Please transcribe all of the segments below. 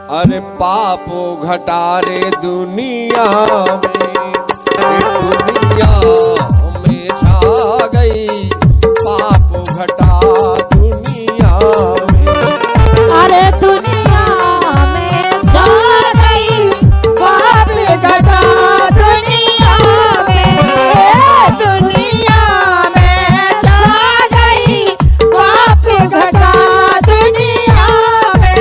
अरे पाप घटा रे दुनिया में छा गई, पाप घटा दुनिया में। अरे दुनिया में छा गई, पाप घटा दुनिया में। दुनिया में छा गई, पाप घटा दुनिया में।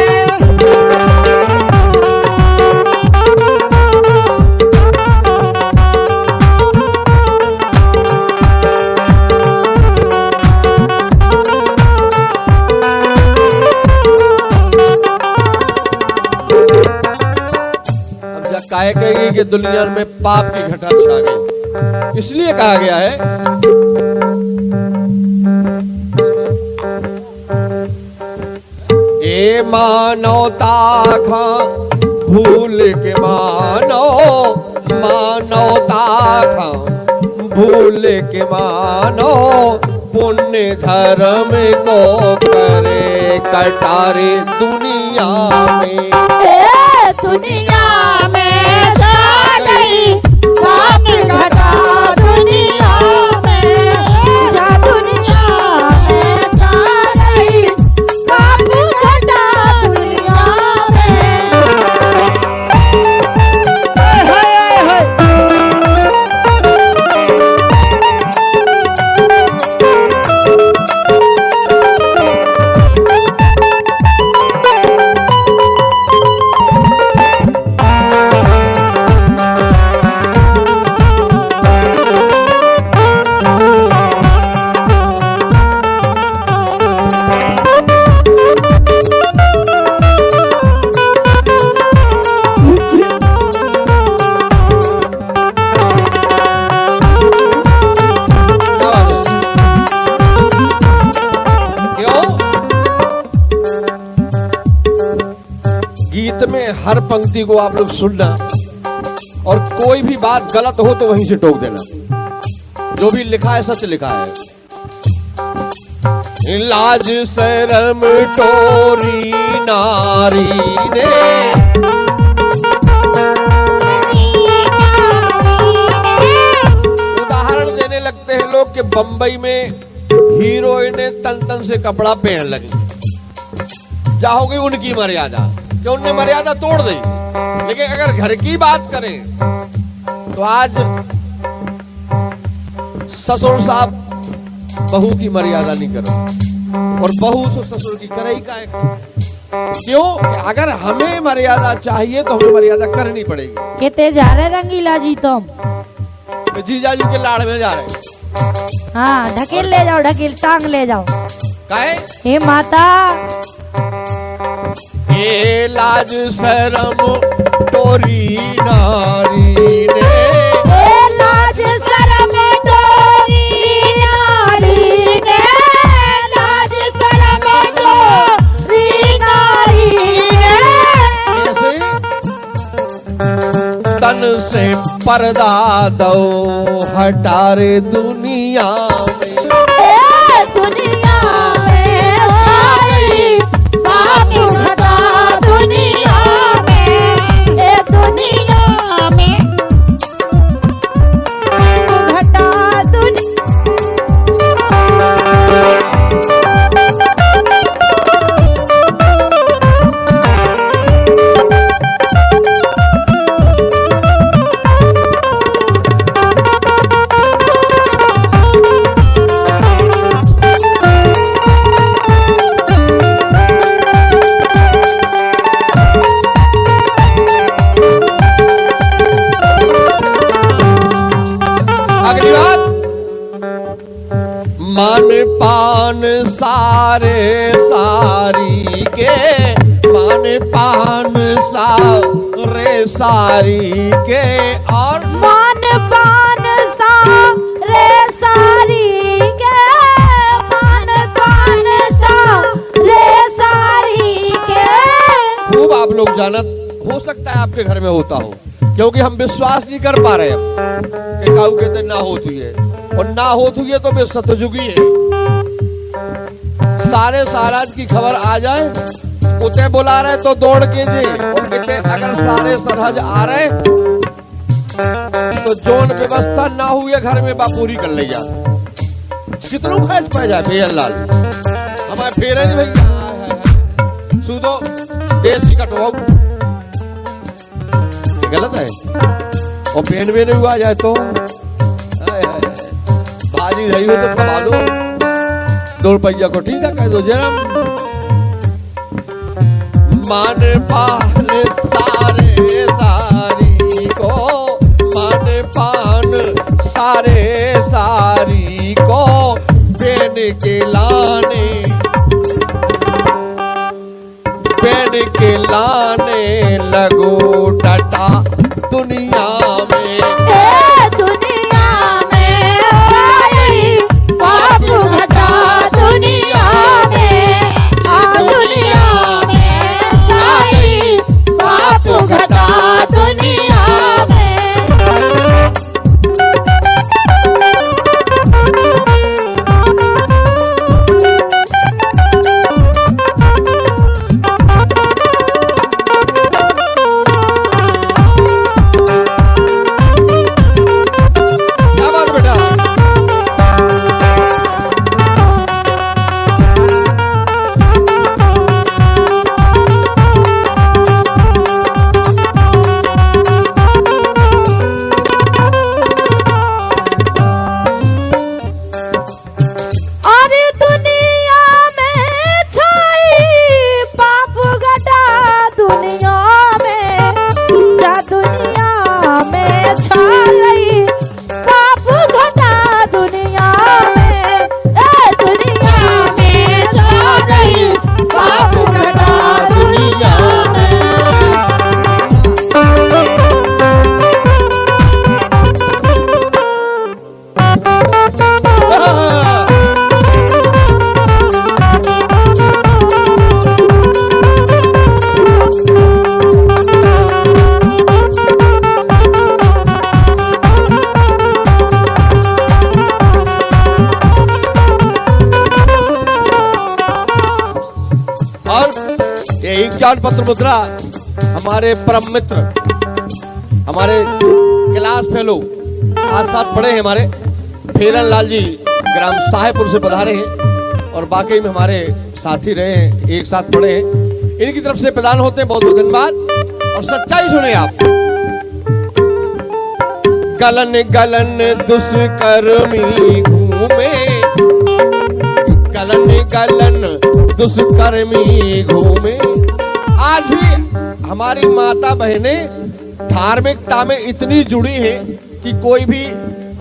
काहे कहेगी कि दुनिया में पाप की घटा छा गई, इसलिए कहा गया है ए मानवता खा भूल के मानो, मानवता खा भूल के मानो, पुण्य धर्म को करे कटारे दुनिया में। दुनिया में छा गई, पाप घटा दुनिया में। दुनिया में छा गई, पाप घटा दुनिया में। गीत में हर पंक्ति को आप लोग सुनना और कोई भी बात गलत हो तो वहीं से टोक देना। जो भी लिखा है सच लिखा है। लाज शर्म टोरी नारी ने, उदाहरण देने लगते हैं लोग कि बंबई में हीरोइनें तन तन से कपड़ा पहन लगी, जाओगे उनकी मर्यादा कि उनने मर्यादा तोड़ दी। लेकिन अगर घर की बात करें तो आज ससुर साहब बहू की मर्यादा नहीं करो और बहू से ससुर की करे ही का है। क्यों? अगर हमें मर्यादा चाहिए तो हमें मर्यादा करनी पड़ेगी। कितने जा रहे रंगीला जी तुम? तो जीजा जी के लाड़ में जा रहे। हाँ ढकेल ले जाओ, ढकेल टांग ले जाओ। काहे? हे माता, ये लाज शरम टोरी नारी ने, लाज शरम टोरी नारी ने, लाज शरम टोरी नारी ने। कैसे? तन से पर्दा दो हटा रे दुनिया में। दुनिया में सारी पाप घटा दुनिया में। दुनिया में घटा दुनिया। अगली बात, मन पान सारे सारी के, मन पान सारे सारी के, और मन पान सारे सारी के, मन पान सारे सारी के। खूब आप लोग जानत हो सकता है आपके घर में होता हो, क्योंकि हम विश्वास नहीं कर पा रहे हैं कि काऊ कहते ना होती है, और ना होती है तो वे सतयुगी है। सारे साराज की खबर आ जाए उते बुला रहे तो दौड़ के जे और कहते अगर सारे सरहज आ रहे तो जोन व्यवस्था ना हुई घर में बापूरी कर ले जा कितनों खैस पड़ जाए भैया लाल हमारे फेरे नहीं भैया सुधो देश की कटवाओ गलत है और पेन में नहीं हुआ जाए तो बाजी रही हो तो खबा दो 2 रुपया को ठीक है कह दो जरा मान पान सारे सारी को मान पान सारे सारी को पेन के लाने लगो टटा दुनिया में दुनिया में सारी पाप घटा दुनिया में दुनिया में सारी पाप घटा दुनिया में ज्ञान पत्र मुद्रा हमारे परम मित्र हमारे क्लास फेलो आज साथ पढ़े हैं हमारे फेरन लाल जी ग्राम साहेबपुर से पधारे हैं और बाकी में हमारे साथी रहे हैं एक साथ पढ़े हैं इनकी तरफ से प्रदान होते हैं बहुत बहुत धन्यवाद और सच्चाई सुने आप गलन गलन दुष्कर्मी घूमे गलन गलन दुष्कर्मी घूमे आज भी हमारी माता बहनें धार्मिकता में इतनी जुड़ी हैं कि कोई भी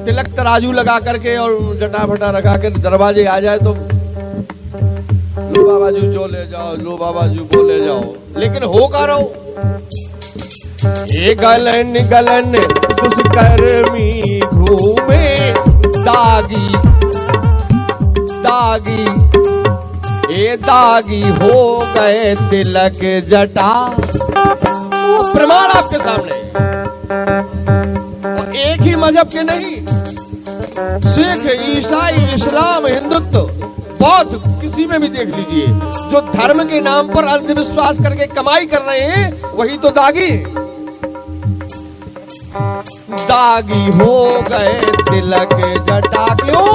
तिलक तराजू लगा करके और जटा फटा लगा कर दरवाजे आ जाए तो लो बाबा जी जो ले जाओ लो बाबा जी वो ले जाओ लेकिन हो का रहो ये गलन गलन दुष्कर्मी घूमे दागी दागी ये दागी हो गए तिलक जटा प्रमाण आपके सामने और एक ही मजहब के नहीं सिख ईसाई इस्लाम हिंदुत्व बौद्ध किसी में भी देख लीजिए जो धर्म के नाम पर अंधविश्वास करके कमाई कर रहे हैं वही तो दागी दागी हो गए तिलक जटा क्यों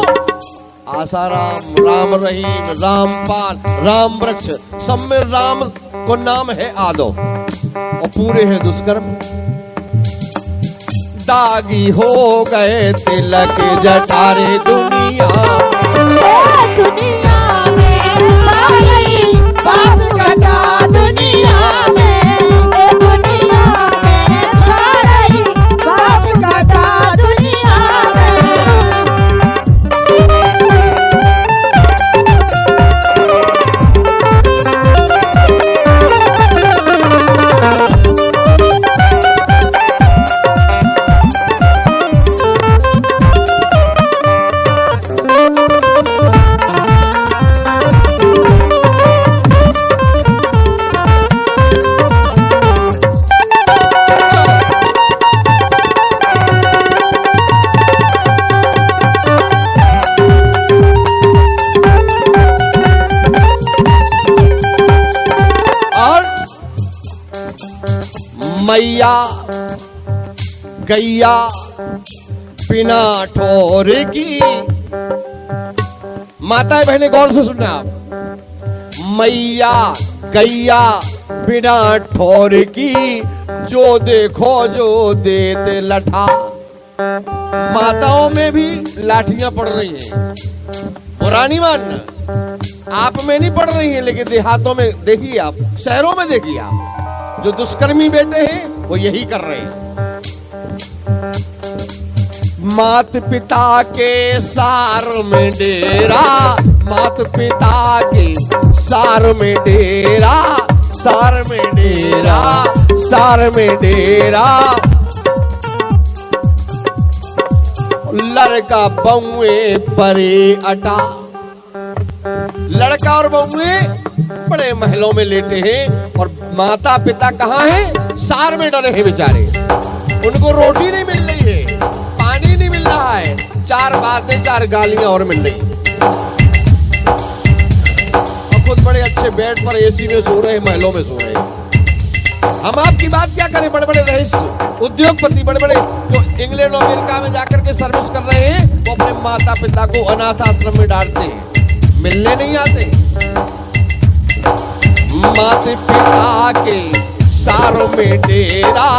आसाराम राम रहीम रामपाल राम वृक्ष सब में राम को नाम है आदो और पूरे हैं दुष्कर्म दागी हो गए तिलक जटारे दुनिया में सारी पाप घटा दुनिया में सारी पाप घटा दुनिया मैया गैया बिना ठोर की, माताएं बहने गौर से सुनना आप, मैया गैया बिना ठोर की, जो देखो जो देते लठा। माताओं में भी लाठियां पड़ रही हैं, पुरानी मानना, आप में नहीं पड़ रही हैं, लेकिन देहातों में देखिए आप, शहरों में देखिए आप, जो दुष्कर्मी बेटे हैं वो यही कर रहे हैं। मात पिता के सार में डेरा, मात पिता के सार में डेरा, सार में डेरा, सार में डेरा। लड़का बउए परे अटा, लड़का और बउए बड़े महलों में लेटे हैं और माता पिता कहाँ हैं? सार में डरे हैं बेचारे। उनको रोटी नहीं मिल रही है, पानी नहीं मिल रहा है, चार बातें चार गालियां और मिल रही हैं। और खुद बड़े अच्छे बेड पर एसी में सो रहे हैं, महलों में सो रहे हैं। हम आपकी बात क्या करें? बड़े बड़े रईस उद्योगपति, बड़े बड़े जो इंग्लैंड और अमेरिका में जाकर के सर्विस कर रहे हैं, वो अपने माता पिता को अनाथ आश्रम में डालते हैं, मिलने नहीं आते। माता पिता के सारों में डेरा,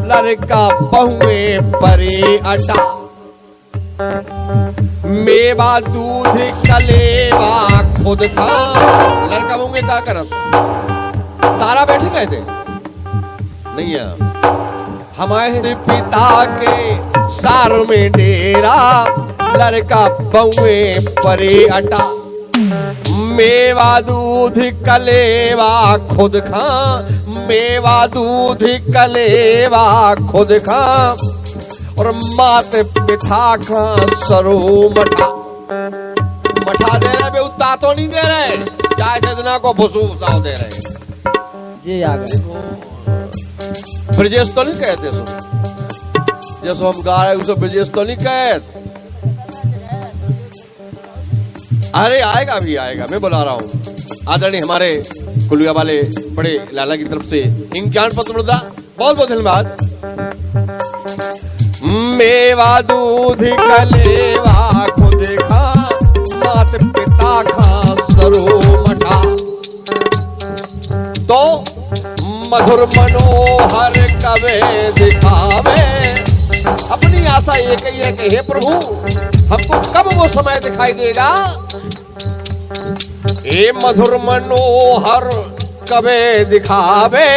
लड़का बहुए परे अटा। मेवा दूध कलेवा खुद खा, लड़का बहुए क्या करत? तारा बैठे गए थे नहीं है। हमारे पिता के सार में डेरा, लड़का बहुए परे अटा। मेवा दूध कलेवा खुद खा, मेवा दूध कलेवा खुद खा, और मात पिता का सरो मठा। मठा दे रहे बे, उत्ता तो नहीं दे रहे, चाय सजना को भुसू उताव दे रहे जी। आ गए ब्रजेश तो नहीं कहते सो, जैसे हम गा रहे उसको ब्रजेश तो नहीं कहते। अरे आएगा भी आएगा, मैं बुला रहा हूँ। आदरणीय हमारे कुलिया वाले बड़े लाला की तरफ से इम्तिहान पत्र मिलता, बहुत बहुत धन्यवाद। मेवा दूध कलेवा खुद खा, मात पिता खा सरो मठा। तो मधुर मनोहर कवे दिखावे, अपनी आशा एक ही है कि हे प्रभु, हमको कब वो समय दिखाई देगा? हे मधुर मनोहर कवे दिखावे,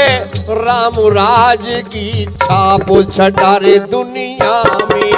राम राज की छाप छटारे दुनिया में।